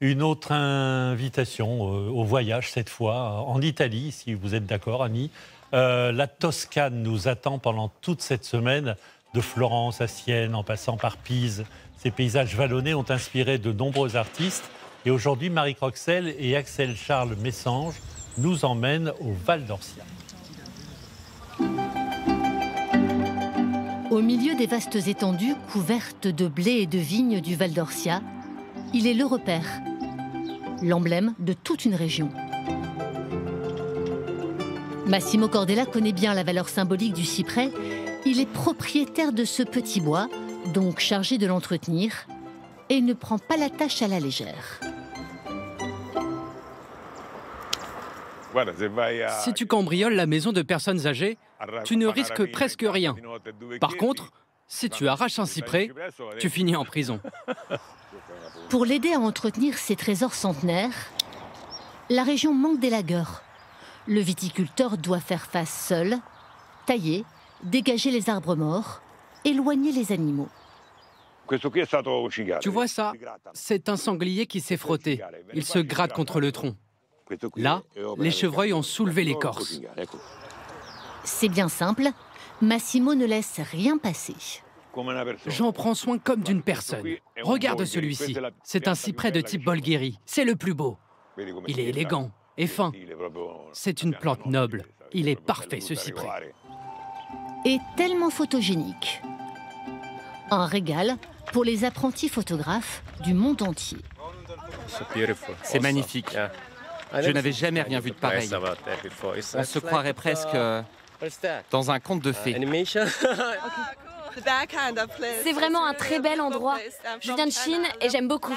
Une autre invitation au voyage, cette fois, en Italie, si vous êtes d'accord, Annie. La Toscane nous attend pendant toute cette semaine, de Florence à Sienne, en passant par Pise. Ces paysages vallonnés ont inspiré de nombreux artistes. Et aujourd'hui, Marie Croxel et Axel Charles Messange nous emmènent au Val d'Orcia. Au milieu des vastes étendues couvertes de blé et de vignes du Val d'Orcia, il est le repère, l'emblème de toute une région. Massimo Cordella connaît bien la valeur symbolique du cyprès. Il est propriétaire de ce petit bois, donc chargé de l'entretenir, et ne prend pas la tâche à la légère. Si tu cambrioles la maison de personnes âgées, tu ne risques presque rien. Par contre, si tu arraches un cyprès, tu finis en prison. Pour l'aider à entretenir ses trésors centenaires, la région manque d'élagueurs. Le viticulteur doit faire face seul, tailler, dégager les arbres morts, éloigner les animaux. Tu vois ça? C'est un sanglier qui s'est frotté. Il se gratte contre le tronc. Là, les chevreuils ont soulevé l'écorce. C'est bien simple, Massimo ne laisse rien passer. J'en prends soin comme d'une personne. Regarde celui-ci. C'est un cyprès de type Bolgheri. C'est le plus beau. Il est élégant et fin. C'est une plante noble. Il est parfait, ce cyprès. Et tellement photogénique. Un régal pour les apprentis photographes du monde entier. C'est magnifique. Je n'avais jamais rien vu de pareil. On se croirait presque dans un conte de fées. C'est vraiment un très bel endroit. Je viens de Chine et j'aime beaucoup.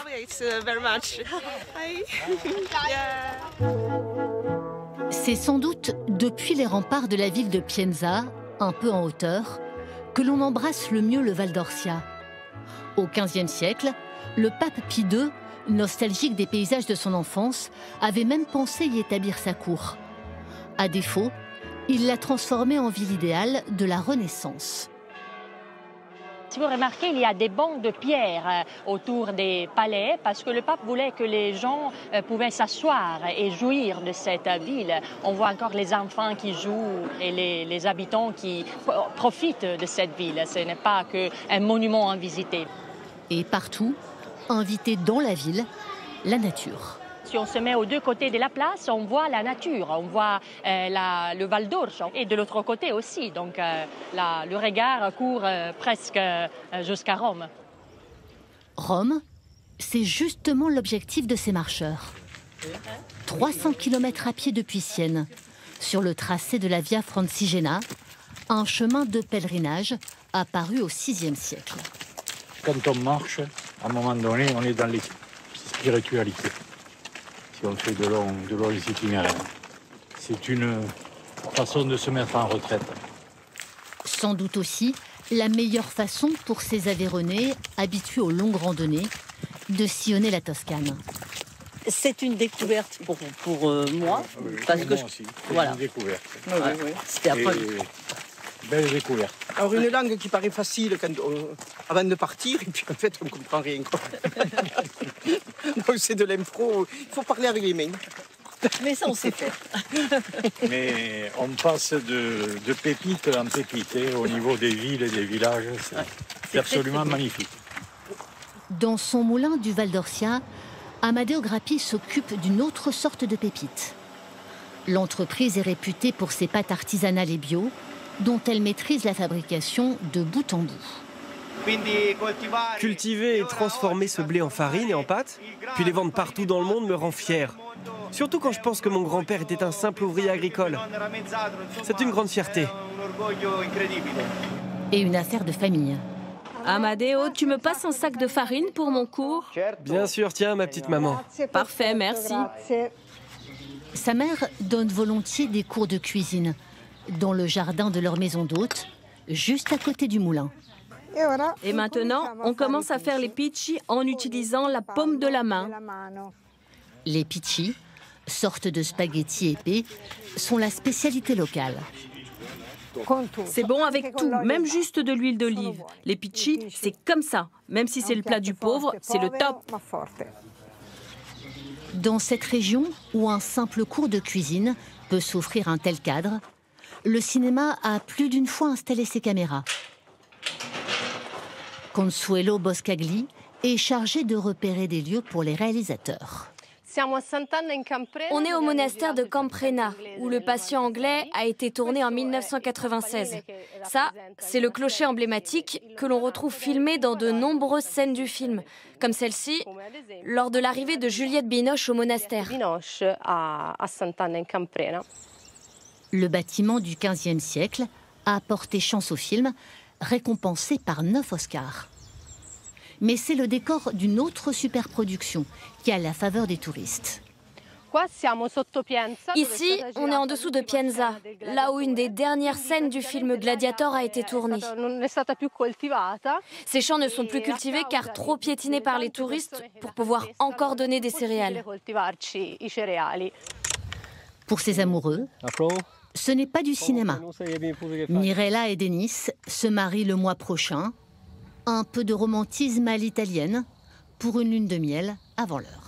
C'est sans doute depuis les remparts de la ville de Pienza, un peu en hauteur, que l'on embrasse le mieux le Val d'Orcia. Au XVe siècle, le pape Pie II, nostalgique des paysages de son enfance, avait même pensé y établir sa cour. À défaut, il l'a transformée en ville idéale de la Renaissance. Si vous remarquez, il y a des bancs de pierre autour des palais parce que le pape voulait que les gens pouvaient s'asseoir et jouir de cette ville. On voit encore les enfants qui jouent et les habitants qui profitent de cette ville. Ce n'est pas qu'un monument à visiter. Et partout, invité dans la ville, la nature. Si on se met aux deux côtés de la place, on voit la nature, on voit le Val d'Orcia et de l'autre côté aussi. Donc le regard court presque jusqu'à Rome. Rome, c'est justement l'objectif de ces marcheurs. 300 km à pied depuis Sienne, sur le tracé de la Via Francigena, un chemin de pèlerinage apparu au VIe siècle. Quand on marche, à un moment donné, on est dans les spiritualités. Si on fait de longs itinéraires. C'est une façon de se mettre en retraite. Sans doute aussi la meilleure façon pour ces Aveyronais, habitués aux longues randonnées, de sillonner la Toscane. C'est une découverte pour moi. Parce que moi aussi, c'est voilà. une découverte. Oui. C'était après. Belle découverte. Alors une langue qui paraît facile avant de partir, et puis en fait on ne comprend rien. Donc c'est de l'impro, il faut parler avec les mains. Mais ça on sait faire. Mais on passe de pépite en pépite, au niveau des villes et des villages. C'est absolument magnifique. Dans son moulin du Val d'Orcia, Amadeo Grappi s'occupe d'une autre sorte de pépite. L'entreprise est réputée pour ses pâtes artisanales et bio, dont elle maîtrise la fabrication de bout en bout. Cultiver et transformer ce blé en farine et en pâte, puis les vendre partout dans le monde me rend fier. Surtout quand je pense que mon grand-père était un simple ouvrier agricole. C'est une grande fierté. Et une affaire de famille. Amadeo, tu me passes un sac de farine pour mon cours? Bien sûr, tiens, ma petite maman. Parfait, merci. Sa mère donne volontiers des cours de cuisine dans le jardin de leur maison d'hôte, juste à côté du moulin. Et maintenant, on commence à faire les pici en utilisant la paume de la main. Les pici, sortes de spaghettis épais, sont la spécialité locale. C'est bon avec tout, même juste de l'huile d'olive. Les pici, c'est comme ça. Même si c'est le plat du pauvre, c'est le top. Dans cette région où un simple cours de cuisine peut s'offrir un tel cadre, le cinéma a plus d'une fois installé ses caméras. Consuelo Boscagli est chargé de repérer des lieux pour les réalisateurs. On est au monastère de Camprena, où le patient anglais a été tourné en 1996. Ça, c'est le clocher emblématique que l'on retrouve filmé dans de nombreuses scènes du film, comme celle-ci, lors de l'arrivée de Juliette Binoche au monastère. Le bâtiment du XVe siècle a porté chance au film, récompensé par 9 Oscars. Mais c'est le décor d'une autre superproduction qui a la faveur des touristes. Ici, on est en dessous de Pienza, là où une des dernières scènes du film Gladiator a été tournée. Ces champs ne sont plus cultivés car trop piétinés par les touristes pour pouvoir encore donner des céréales. Pour ces amoureux, ce n'est pas du cinéma. Mirella et Denis se marient le mois prochain. Un peu de romantisme à l'italienne pour une lune de miel avant l'heure.